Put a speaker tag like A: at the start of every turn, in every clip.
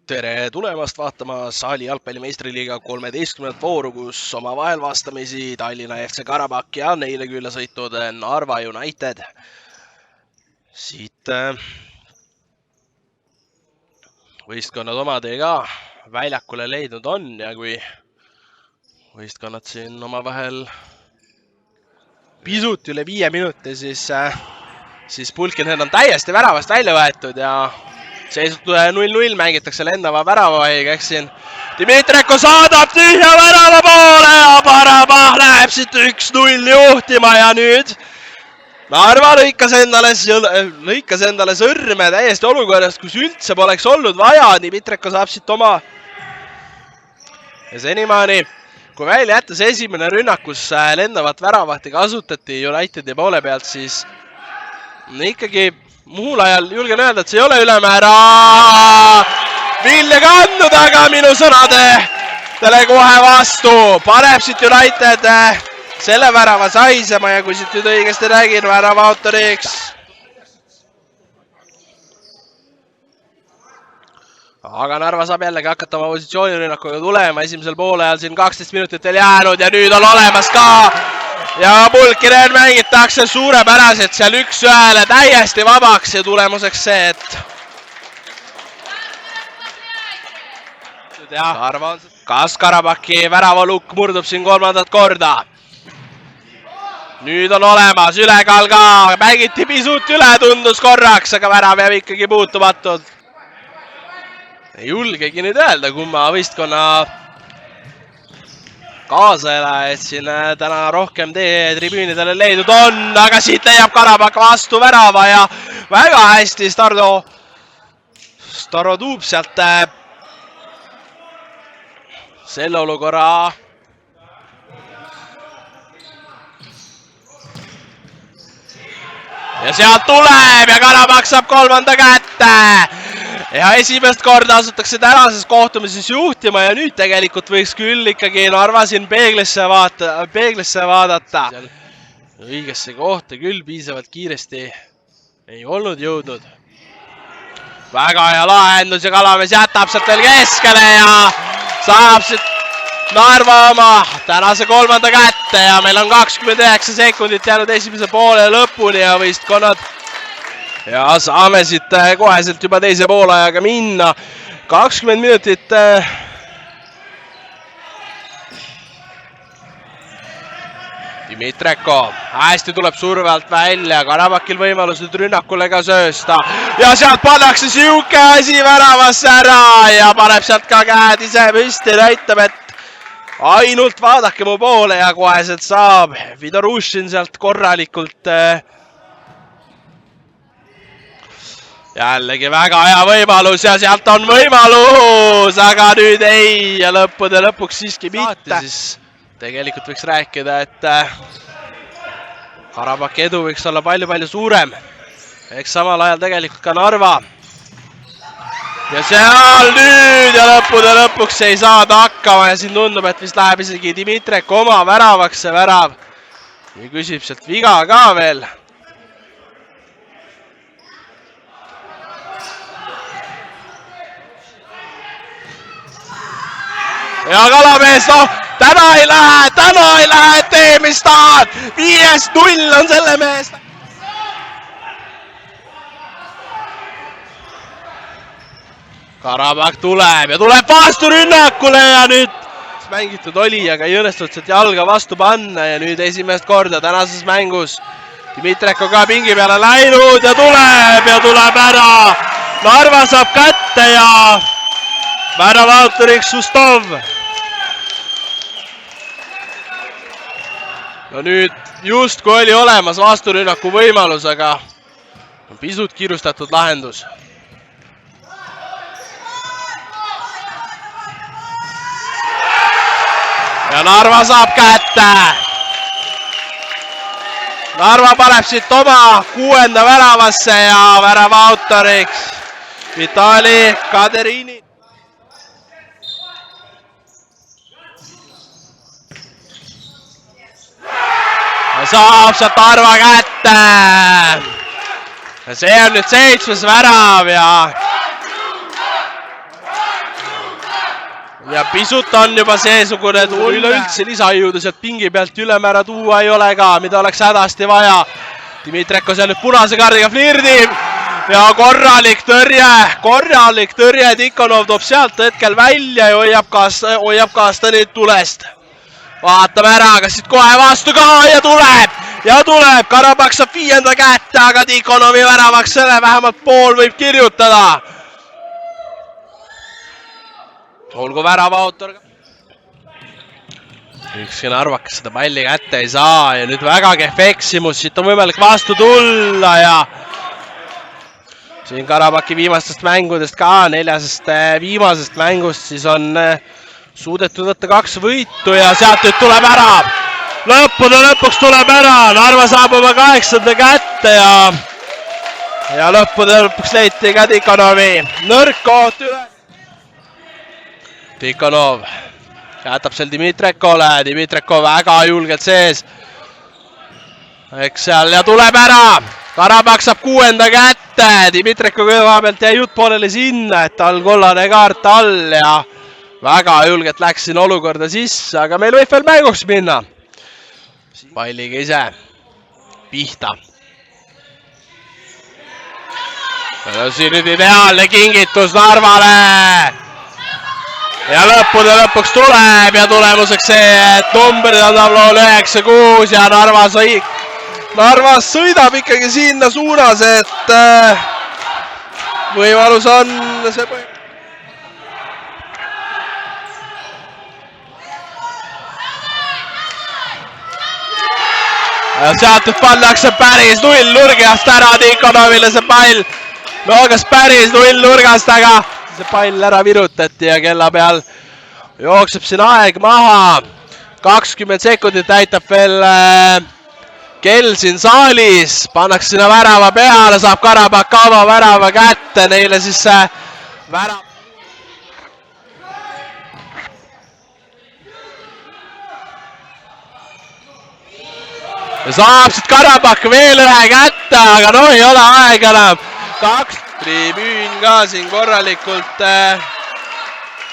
A: Tere tulemast vaatama saali jalgpalli meistriliiga 13. vooru, kus omavahel vastamisi Tallinna FC Karabakh ja neile külla sõitnud Narva United. Siit võistkonnad oma tee ka väljakule leidnud on ja kui võistkonnad siin omavahel pisut üle 5 minuti, siis Pulkinen on täiesti väravast välja võetud ja seisud 0-0 mängitakse lendava väravavaiga, eks siin Dimitreko saadab tühja värava poole ja Karabakh läheb siit 1-0 juhtima ja nüüd Narva lõikas endale sõrme täiesti olukorrast, kus üldse poleks olnud vaja. Dimitreko saab siit oma ja senimaani, kui välja jätta see esimene rünnak, kus lendavat väravahti kasutati Unitedi poole pealt, siis ikkagi muul ajal julgen öelda, et see ei ole ülemäära vilja kandnud, aga minu sõnadele kohe vastu paneb siit United selle värava saisema ja kui siit nüüd õigesti räägin, värava autoriks. Aga Narva saab jällegi hakata oma positsioonirünnakuga tulema, esimesel poole ajal siin 12 minutit veel jäänud ja nüüd on olemas ka ja Pulkinen mängitakse suurepäraselt seal 1-1 täiesti vabaks ja tulemuseks see, et kas Karabakhi väravalukk murdub siin 3. korda. Nüüd on olemas ülekaal ka, mängiti pisut üle, tundus korraks, aga värav jääb ikkagi puutumatud. Ei julgegi nüüd öelda, kumma võistkonna kaasaelajad siin täna rohkem tee tribüünidele leidnud on, aga siit leiab Karabakh vastu värava ja väga hästi Staro tuub sealt selle olukorra ja sealt tuleb ja Karabakh saab 3. kätte. Ja esimest korda asutakse tänases kohtumises juhtima ja nüüd tegelikult võiks küll ikkagi Narva siin peeglisse vaadata. Õigesse kohta küll piisavalt kiiresti ei olnud jõudnud. Väga hea lahendus ja Kalamees jätab sealt veel keskele ja saab siit Narva oma tänase 3. kätte ja meil on 29 sekundit jäänud esimese poole lõpuni ja võistkonnad ja saame siit koheselt juba teise poolajaga minna. 20 minutit Dimitreko hästi tuleb surve alt välja, Karabakhil võimalus nüüd rünnakule ka söösta ja sealt pannakse siuke asi väravasse ära ja paneb sealt ka käed ise püsti, näitab, et ainult vaadake mu poole ja koheselt saab Vidorušin sealt korralikult jällegi väga hea võimalus ja sealt on võimalus, aga nüüd ei ja lõppude lõpuks siiski mitte. Siis tegelikult võiks rääkida, et Karabakhi edu võiks olla palju suurem. Eks samal ajal tegelikult ka Narva. Ja seal nüüd ja lõppude lõpuks ei saada hakkama ja siin tundub, et vist läheb isegi Dimitreko oma väravaks see värav. Ja küsib sealt viga ka veel. Ja Kalamees, täna ei lähe, tee mis tahad. 5-0 on selle meest. Karabakh tuleb ja tuleb vastu rünnakule ja nüüd mängitud oli, aga ei õnnestunud sealt jalga vastu panna ja nüüd esimest korda tänases mängus Dimitreko ka pingi peale läinud ja tuleb ära. Narva saab kätte ja värava autoriks Sustov. No nüüd just kui oli olemas vasturünnaku võimalus, aga on pisut kiirustatud lahendus. Ja Narva saab kätte. Narva paneb siit oma 6. väravasse ja värava autoriks Vitali Kaderini. Saab sealt Narva kätte. Ja see on nüüd 7. värav ja ja pisut on juba seesugune, et üleüldse lisajõudu sealt pingi pealt ülemäära tuua ei ole ka, mida oleks hädasti vaja. Dmitrenko seal nüüd punase kaardiga flirdib ja korralik tõrje, Tikhonov toob sealt hetkel välja ja hoiab kaasta nüüd tulest. Vaatame ära, kas siit kohe vastu ka ja tuleb, Karabakh saab 5. kätte, aga Tikhonovi väravaks selle vähemalt pool võib kirjutada. Olgu värava autor. Ükski narvakas seda palli kätte ei saa ja nüüd väga kehv eksimus, siit on võimalik vastu tulla ja siin Karabakhi viimastest mängudest ka, 4. viimasest mängust, siis on suudetud võtta 2 võitu ja sealt nüüd tuleb ära. Lõppude lõpuks tuleb ära, Narva saab oma 8. kätte ja lõppude lõpuks leiti ka Tikhonovi nõrk koht üle. Tikhonov jätab seal Dmitrenkole, Dmitrenko väga julgelt sees. Eks seal ja tuleb ära. Karabakh saab 6. kätte, Dmitrenko kõva pealt jäi jutt pooleli sinna, et tal kollane kaart all ja väga julgelt läks siin olukorda sisse, aga meil võib veel mänguks minna. Palliga ise pihta. Siin nüüd ideaalne kingitus Narvale. Ja lõppude lõpuks tuleb ja tulemuseks see, et numbrid on tablool 9-6 ja Narvas sõidab ikkagi sinna suunas, et võimalus on see sealt nüüd pannakse päris nullnurgast ära Tikhonovile see pall. No kas päris nullnurgast, aga see pall ära virutati ja kella peal jookseb siin aeg maha. 20 sekundit näitab veel kell siin saalis. Pannakse sinna värava peale, saab Karabakh ka oma värava kätte. Neile siis see värav. Ja saab siit Karabakh veel ühe kätte, aga no ei ole aeg enam. 2 tribüün ka siin korralikult,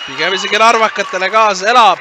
A: pigem isegi narvakatele kaasa elab.